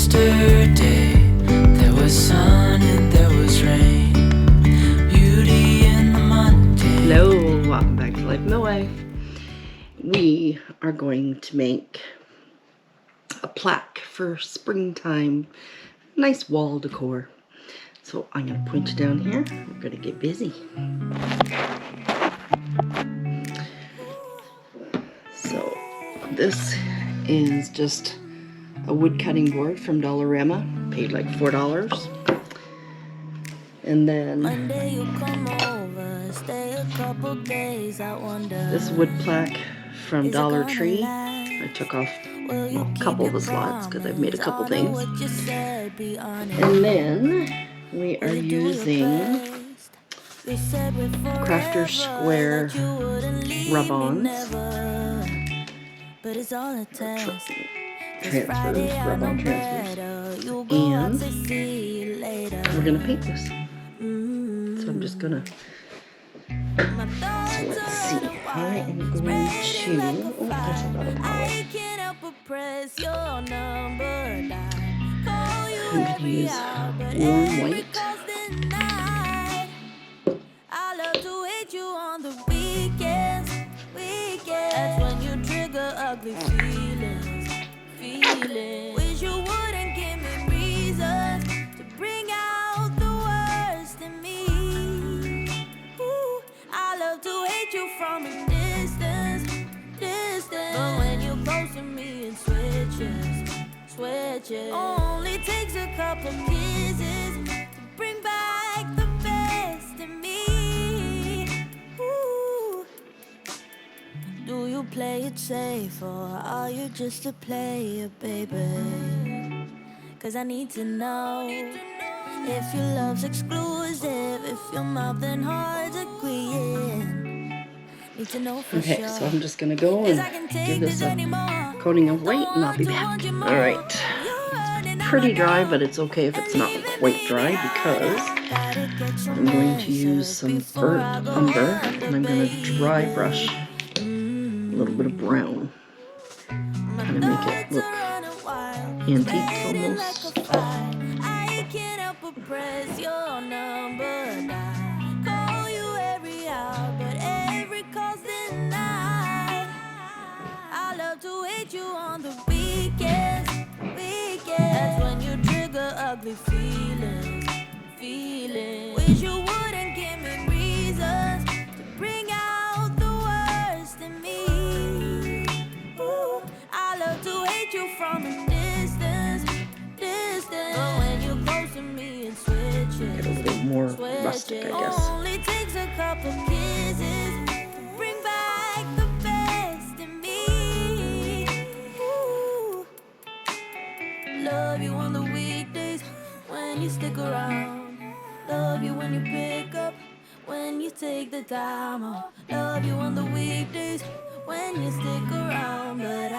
yesterday. There was sun and there was rain. Beauty in the mundane. Hello, welcome back to Life Midwife. We are going to make a plaque for springtime. Nice wall decor. So I'm going to point it down here. We're going to get busy. So this is just a wood cutting board from Dollarama. Paid like $4. And then this wood plaque from Dollar Tree. I took off a couple of the slots because I've made a couple things. And then we are using Crafter Square rub-ons. Transfers, rub-on transfers. And we're going to paint this. So I'm just going to... So let's see. I am going to... Oh, there's another palette. I'm going to use warm white. Wish you wouldn't give me reasons to bring out the worst in me. Ooh, I love to hate you from a distance. But when you're close to me, it switches. Only takes a couple kisses to bring back the best in me. Ooh. Do you play it safe or are you just a player, baby? 'Cause I need to know if your love's exclusive, if your mouth and heart's agreeing. Need to know for Okay, sure. so I'm just going to go and give this a coating of white and I'll be back. Alright, it's pretty dry, but it's okay if it's not quite dry because I'm going to use some burnt umber and I'm going to dry brush a little bit of brown. Kind of make it look antique almost. I can't help but press your number down. Call you every hour, but every call's denied. I love to hate you on the weekends. That's when you trigger ugly feelings. Wish you wouldn't give me reasons to bring out the worst in me. Ooh, I love to hate you from a distance. But when you're close to me, it switches. Get a little more rustic, I guess. Only takes a couple kisses to bring back the best in me. Ooh. Love you on the weekdays when you stick around. Love you when you pick up, when you take the time off. Love you on the weekdays when you stick around. But I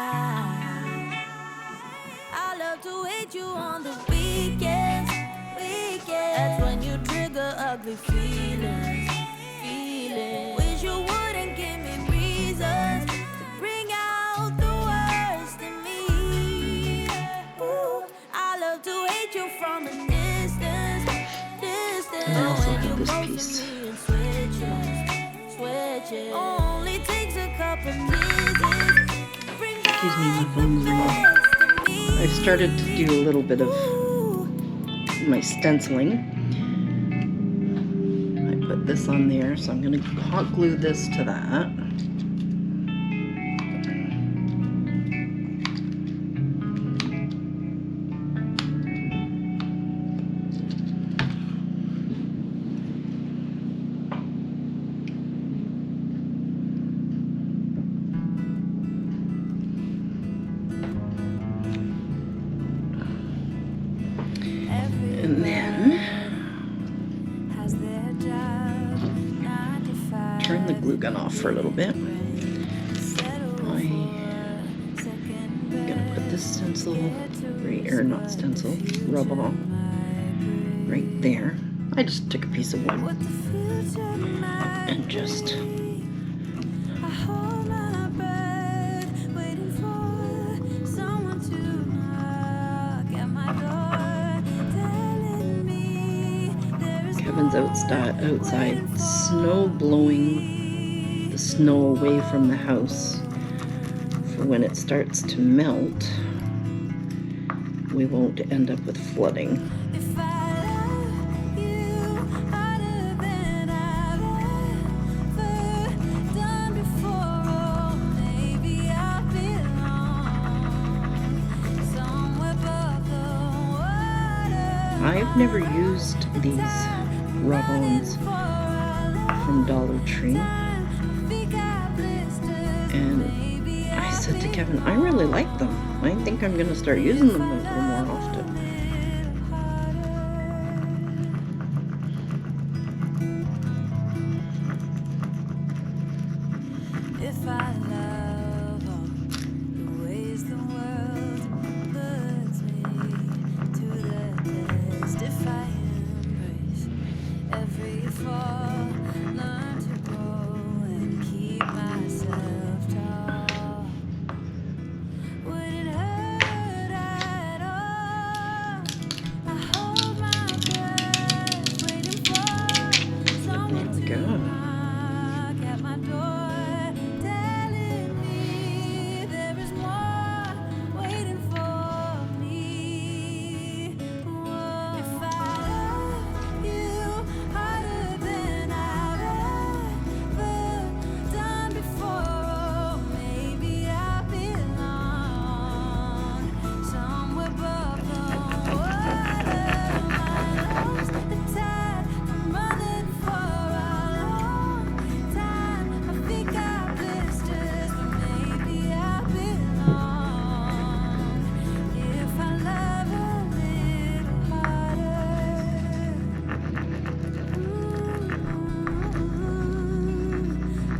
love to hate you on the weekends. That's when you trigger ugly feelings. Wish you wouldn't give me reasons to bring out the worst in me. Ooh, I love to hate you from a distance. And I also have this piece. Switches. Only takes a couple kisses. Excuse me, my phone's ringing. I've started to do a little bit of my stenciling. I put this on there, so I'm going to hot glue this to that. And then turn the glue gun off for a little bit. I'm gonna put this stencil right, or not stencil, rub on right there. I just took a piece of wood and just fans outside, snow blowing the snow away from the house for when it starts to melt. We won't end up with flooding. If I love you harder than I've ever done before, oh, maybe I belong somewhere above the water. I've never used these rub-ons from Dollar Tree, and I said to Kevin, I really like them. I think I'm going to start using them a little more often. If I love all the ways the world puts me to the test, if I embrace every fall, learn to grow and keep myself tall, would it hurt at all? I hold my breath, waiting for someone to knock at my door, telling me there is more waiting for me. Whoa. If I love you harder than I've ever done before, oh, maybe I belong somewhere above the water. I lost the tide, I'm running for a long time. My feet got blisters, but maybe I belong if I love a little harder.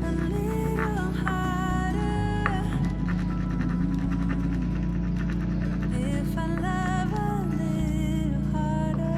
A little harder. If I love a little harder.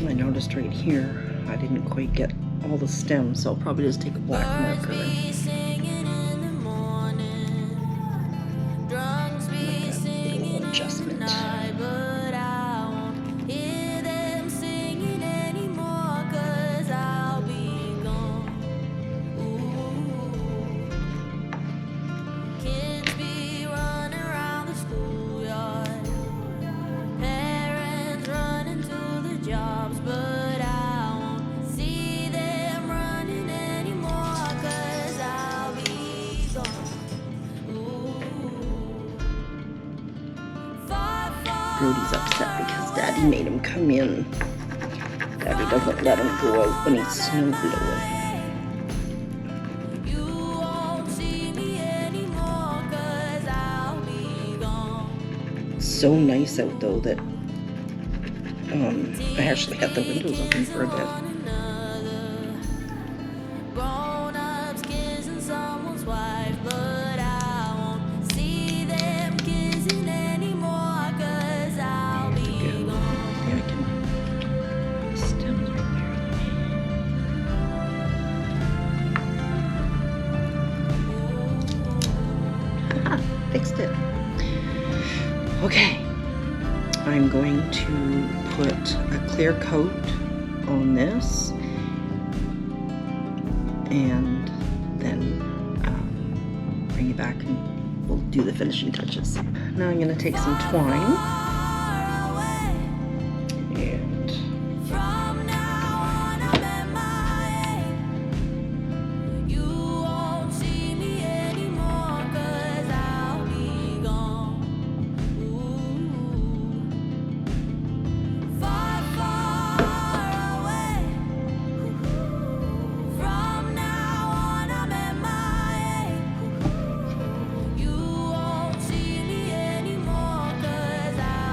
I noticed right here I didn't quite get all the stems, so I'll probably just take a black marker and Be singing in the morning, drums be make a singing little in the adjustment. night, but I won't hear them singing anymore, 'cause I'll be gone. Ooh. Kids be running around the schoolyard, parents running to the jobs, but I won't see them running anymore, 'cause I'll be gone. Ooh. Far, far Brody's upset because Daddy made him come in. Daddy doesn't let him go out when he's snow blowing. you won't see me anymore, 'cause I'll be gone. So nice out though that I actually had the windows open for a bit. Grown-ups kissing someone's wife, but I won't see them kissing anymore, 'cause I'll be Yeah, gone. I can stems right there. Haha, fixed it. Okay, I'm going to put a clear coat on this and then bring it back and we'll do the finishing touches. Now I'm going to take some twine Far away and from now on, I'm at my age. You won't see me anymore, 'cause I'll be gone. Ooh. Far, far away from now on, I'm at my age. You won't see me anymore, 'cause I'll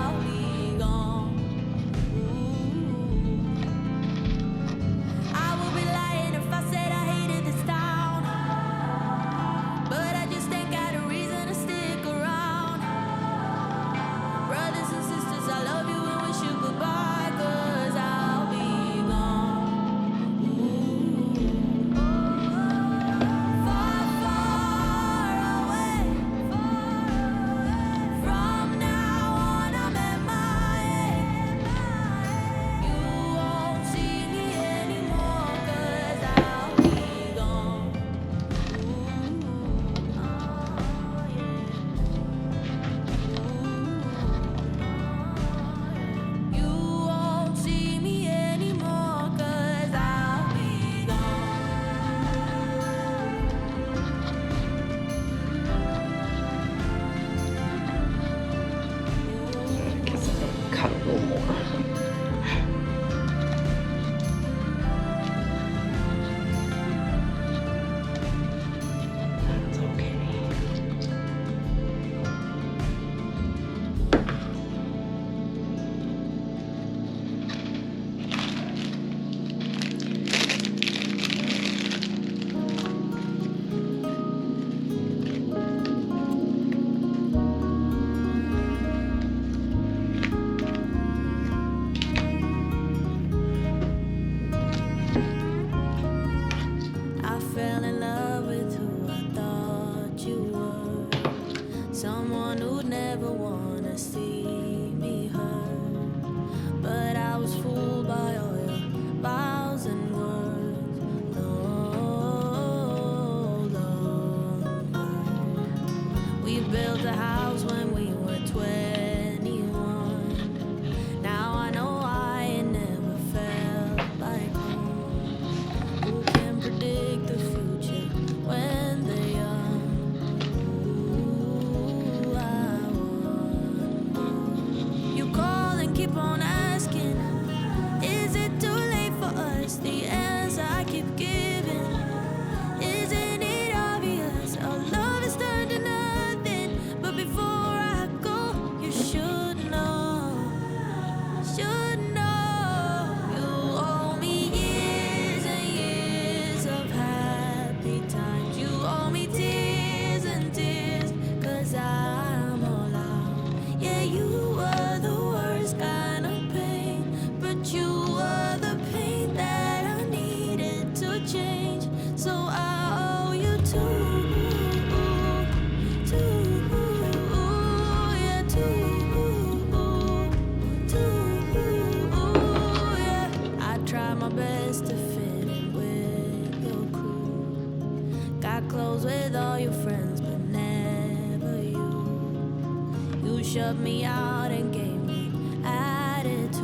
shut me out and gave me attitude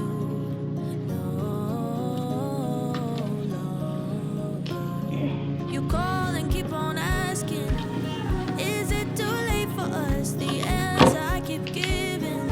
no longer. You call and keep on asking, is it too late for us? The answer I keep giving,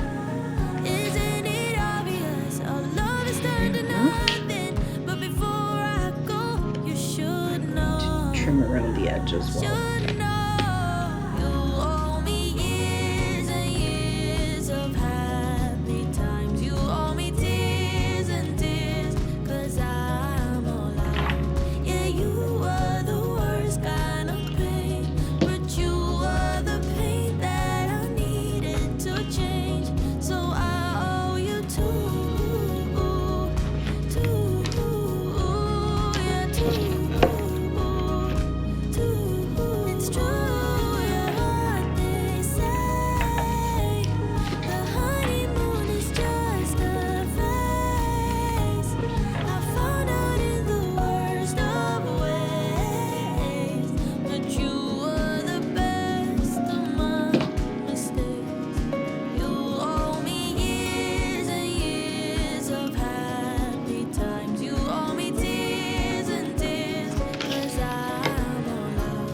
isn't it obvious? Our love is turned to nothing. But before I go, you should know. Trim around the edge as well. Should know you owe me years and years of happy times. You owe me tears and tears, 'cause I'm all out. Yeah, you were the worst kind of pain, but you were the pain that I needed to change. So I owe you two, yeah, two. It's true, yeah, what they say. The honeymoon is just a phase. I found out in the worst of ways, but you were the best of my mistakes. You owe me years and years of happy times. You owe me tears and tears, 'cause I'm all out.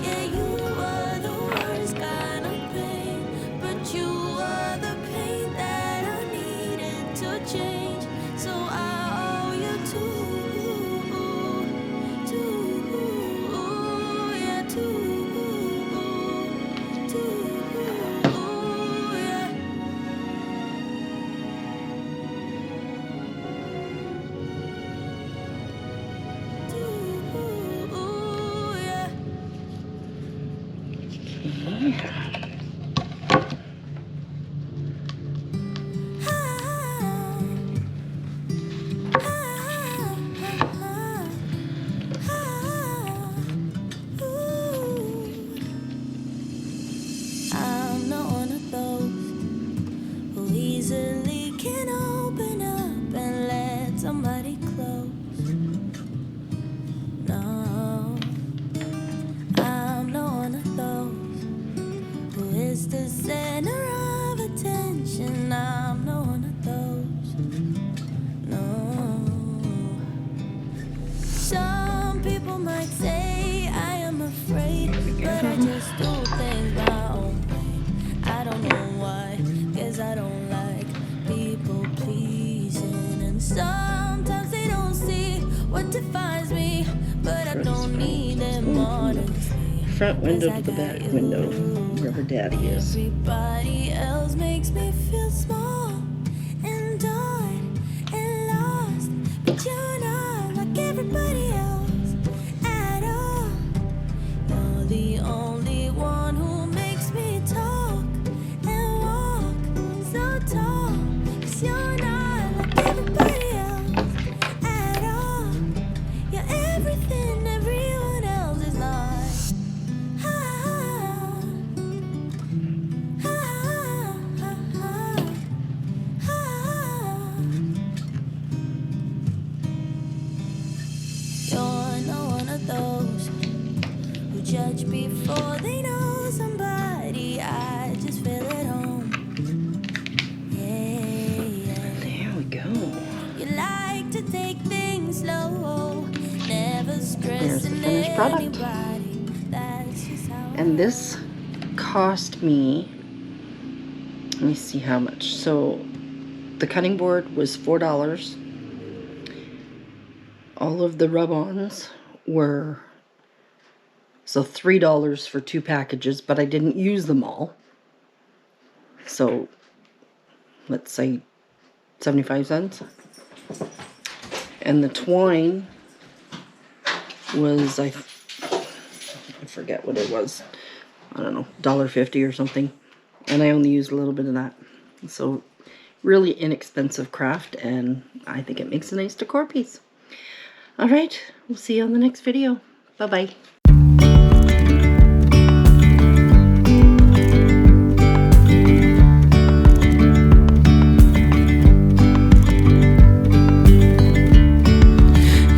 Yeah, you were the worst kind of pain, but you were the pain that I needed to change. So I owe you two, yeah, two, yeah. Yeah. I'm not one of those who easily can open up and let somebody close. No, I'm not one of those who is the center of attention. I'm not one of those. No. Some people might say I am afraid, but I just do things my own way. I don't know why, 'cause I don't like people pleasing. And sometimes they don't see what defines me, but I don't need them honestly. Front window to the back window, wherever Daddy is. Everybody else makes me feel small and done and lost, but you're not like everybody else at all. You're the only one who makes me talk and walk so tall, 'cause you're not like everybody else at all. You're everything everyone else is not. You're not one of those who judge before they know somebody. I just feel at home. Yeah. There we go. You like to take things slow, never There's the stressing finished product. anybody. That's just how And this cost me, let me see how much. So the cutting board was $4. All of the rub-ons were, so $3 for 2 packages, but I didn't use them all. So let's say 75 cents. And the twine was, I forget what it was. I don't know, $1.50 or something. And I only used a little bit of that. So really inexpensive craft, and I think it makes a nice decor piece. All right, we'll see you on the next video. Bye-bye.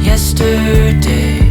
Yesterday